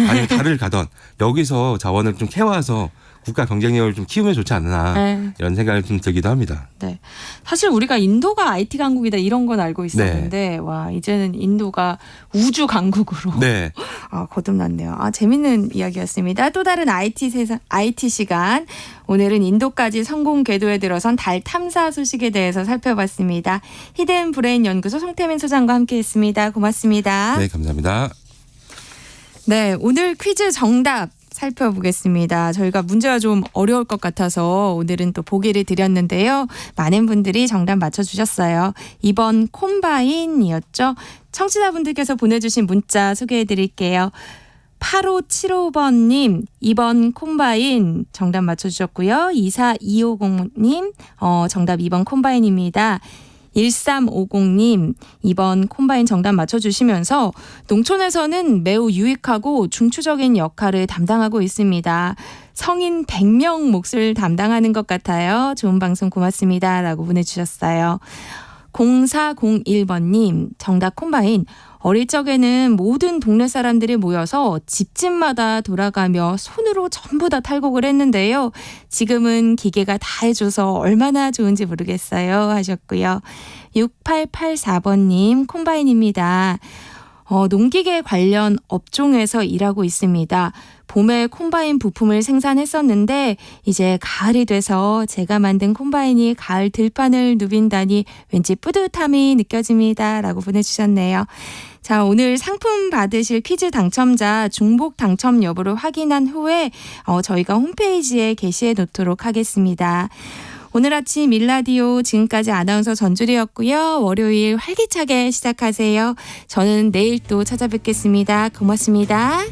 Speaker 7: 아니면 달을 가던 여기서 자원을 좀 캐와서 국가 경쟁력을 좀 키우면 좋지 않나
Speaker 2: 네.
Speaker 7: 이런 생각이 좀 들기도 합니다.
Speaker 2: 네. 사실 우리가 인도가 IT 강국이다 이런 건 알고 있었는데 와 이제는 인도가 우주 강국으로
Speaker 7: 네,
Speaker 2: 거듭났네요. 재밌는 이야기였습니다. 또 다른 IT 시간. 오늘은 인도까지 성공 궤도에 들어선 달 탐사 소식에 대해서 살펴봤습니다. 히든 브레인 연구소 송태민 소장과 함께했습니다. 고맙습니다.
Speaker 7: 네, 감사합니다.
Speaker 2: 네, 오늘 퀴즈 정답 살펴보겠습니다. 저희가 문제가 좀 어려울 것 같아서 오늘은 또 보기를 드렸는데요. 많은 분들이 정답 맞춰주셨어요. 2번 콤바인이었죠. 청취자분들께서 보내주신 문자 소개해드릴게요. 8575번님 2번 콤바인 정답 맞춰주셨고요. 24250님 정답 2번 콤바인입니다. 1350님 2번 콤바인 정답 맞춰주시면서 농촌에서는 매우 유익하고 중추적인 역할을 담당하고 있습니다. 성인 100명 몫을 담당하는 것 같아요. 좋은 방송 고맙습니다. 라고 보내주셨어요. 0401번님 정답 콤바인. 어릴 적에는 모든 동네 사람들이 모여서 집집마다 돌아가며 손으로 전부 다 탈곡을 했는데요. 지금은 기계가 다 해줘서 얼마나 좋은지 모르겠어요 하셨고요. 6884번님 콤바인입니다. 농기계 관련 업종에서 일하고 있습니다. 봄에 콤바인 부품을 생산했었는데 이제 가을이 돼서 제가 만든 콤바인이 가을 들판을 누빈다니 왠지 뿌듯함이 느껴집니다. 라고 보내주셨네요. 자, 오늘 상품 받으실 퀴즈 당첨자 중복 당첨 여부를 확인한 후에 저희가 홈페이지에 게시해 놓도록 하겠습니다. 오늘 아침 일라디오 지금까지 아나운서 전주리였고요. 월요일 활기차게 시작하세요. 저는 내일 또 찾아뵙겠습니다. 고맙습니다.